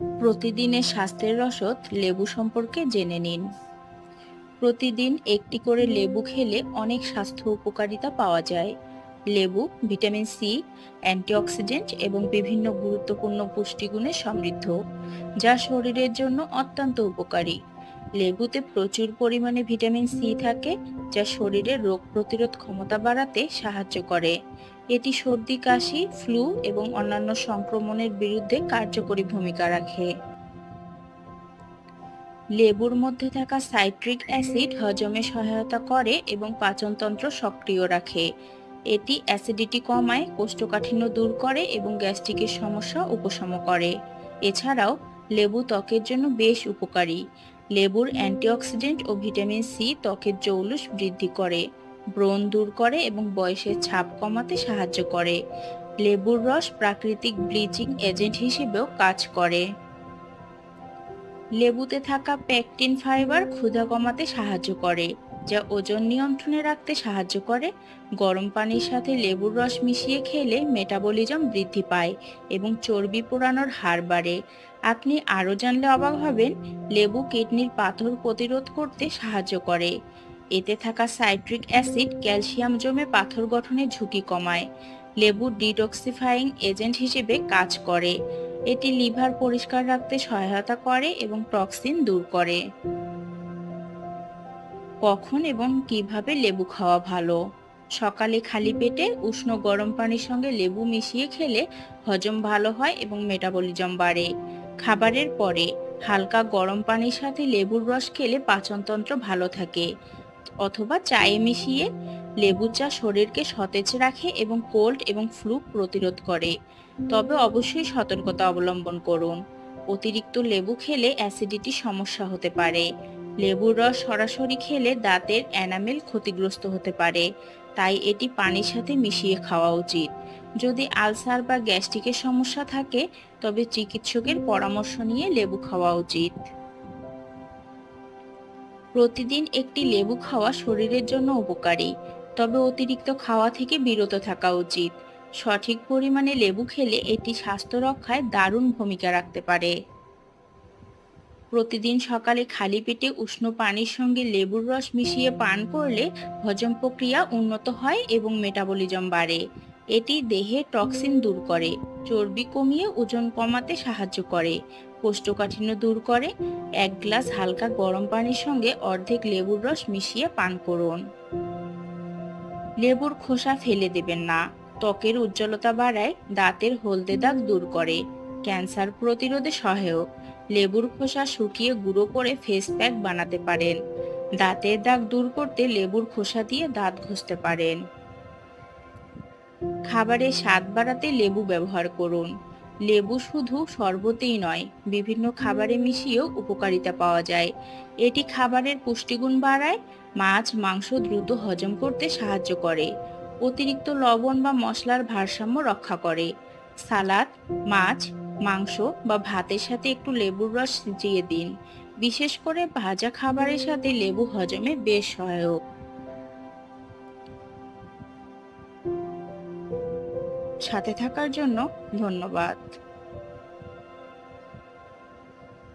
প্রতিদিনের স্বাস্থ্যের রসদ লেবু সম্পর্কে জেনে নিন। প্রতিদিন একটি করে লেবু খেলে অনেক স্বাস্থ্য উপকারিতা পাওয়া যায়। লেবু ভিটামিন সি, অ্যান্টিঅক্সিডেন্ট এবং বিভিন্ন গুরুত্বপূর্ণ পুষ্টিগুণে সমৃদ্ধ, যা শরীরের জন্য অত্যন্ত উপকারী। লেবুতে প্রচুর পরিমাণে ভিটামিন সি থাকে, যা শরীরের রোগ প্রতিরোধ ক্ষমতা বাড়াতে সাহায্য করে। এটি সর্দি, কাশি, ফ্লু এবং অন্যান্য সংক্রমণের বিরুদ্ধে কার্যকরী ভূমিকা রাখে। লেবুর মধ্যে থাকা সাইট্রিক অ্যাসিড হজমে সহায়তা করে এবং পাচনতন্ত্র সক্রিয় রাখে। এটি অ্যাসিডিটি কমায়, কোষ্ঠকাঠিন্য দূর করে এবং গ্যাস্ট্রিকের সমস্যা উপশম করে। এছাড়াও লেবু ত্বকের জন্য বেশ উপকারী। লেবুর অ্যান্টিঅক্সিডেন্ট ও ভিটামিন সি ত্বকের জৌলুস বৃদ্ধি করে, ব্রণ দূর করে এবং বয়সের ছাপ কমাতে সাহায্য করে। লেবুর রস প্রাকৃতিক ব্লিচিং এজেন্ট হিসেবেও কাজ করে। লেবুতে থাকা পেকটিন ফাইবার ক্ষুধা কমাতে সাহায্য করে, যা ওজন নিয়ন্ত্রণে রাখতে সাহায্য করে। গরম পানির সাথে লেবুর রস মিশিয়ে খেলে মেটাবলিজম বৃদ্ধি পায় এবং চর্বি পোড়ানোর হার বাড়ে। আপনি আরও জানলে অবাক হবেন, লেবু কিডনির পাথর প্রতিরোধ করতে সাহায্য করে। এতে থাকা সাইট্রিক অ্যাসিড ক্যালসিয়াম জমে পাথর গঠনের ঝুঁকি কমায়। লেবু ডিটক্সিফাইং এজেন্ট হিসেবে কাজ করে। এটি লিভার পরিষ্কার রাখতে সহায়তা করে এবং টক্সিন দূর করে। কখন এবং কিভাবে লেবু খাওয়া ভালো? সকালে খালি পেটে উষ্ণ গরম পানির সঙ্গে লেবু মিশিয়ে খেলে হজম ভালো হয় এবং মেটাবলিজম বাড়ে। খাবারের পরে হালকা গরম পানির সাথে লেবুর রস খেলে পাচনতন্ত্র ভালো থাকে। অথবা চায়ে মিশিয়ে লেবু চা শরীরকে সতেজ রাখে এবং কোল্ড এবং ফ্লু প্রতিরোধ করে। তবে অবশ্যই সতর্কতা অবলম্বন করুন। অতিরিক্ত লেবু খেলে অ্যাসিডিটি সমস্যা হতে পারে। লেবুর রস সরাসরি খেলে দাঁতের এনামেল ক্ষতিগ্রস্ত হতে পারে, তাই এটি পানির সাথে মিশিয়ে খাওয়া উচিত। যদি আলসার বা গ্যাস্ট্রিকের সমস্যা থাকে, তবে চিকিৎসকের পরামর্শ নিয়ে লেবু খাওয়া উচিত। প্রতিদিন একটি লেবু খাওয়া শরীরের জন্য উপকারী, তবে অতিরিক্ত খাওয়া থেকে বিরত থাকা উচিত। সঠিক পরিমাণে লেবু খেলে এটি স্বাস্থ্য রক্ষায় দারুণ ভূমিকা রাখতে পারে। প্রতিদিন সকালে খালি পেটে উষ্ণ পানির সঙ্গে লেবুর রস মিশিয়ে পান করলে হজম প্রক্রিয়া উন্নত হয় এবং মেটাবলিজম বাড়ে। এটি দেহে টক্সিন দূর করে, চর্বি কমিয়ে ওজন কমাতে সাহায্য করে, কোষ্ঠকাঠিন্য দূর করে। এক গ্লাস হালকা গরম পানির সঙ্গে অর্ধেক লেবুর রস মিশিয়ে পান করুন। লেবুর খোসা ফেলে দেবেন না। ত্বকের উজ্জ্বলতা বাড়ায়, দাঁতের হলদে দাগ দূর করে, ক্যান্সার প্রতিরোধে সহায়ক। লেবুর খোসা শুকিয়ে গুঁড়ো করে ফেস প্যাক বানাতে পারেন। দাঁতের দাগ দূর করতে লেবুর খোসা দিয়ে দাঁত ঘষতে পারেন। খাবারে স্বাদ বাড়াতে লেবু ব্যবহার করুন। লেবু শুধু শরবতেই নয়, বিভিন্ন খাবারে মিশিয়েও উপকারিতা পাওয়া যায়। এটি খাবারের পুষ্টিগুণ বাড়ায়, মাছ মাংস দ্রুত হজম করতে সাহায্য করে, অতিরিক্ত লবণ বা মশলার ভারসাম্য রক্ষা করে। সালাদ, মাছ, মাংস বা ভাতের সাথে একটু লেবুর রস ছিটিয়ে দিন। বিশেষ করে ভাজা খাবারের সাথে লেবু হজমে বেশ সহায়ক। সাথে থাকার জন্য ধন্যবাদ।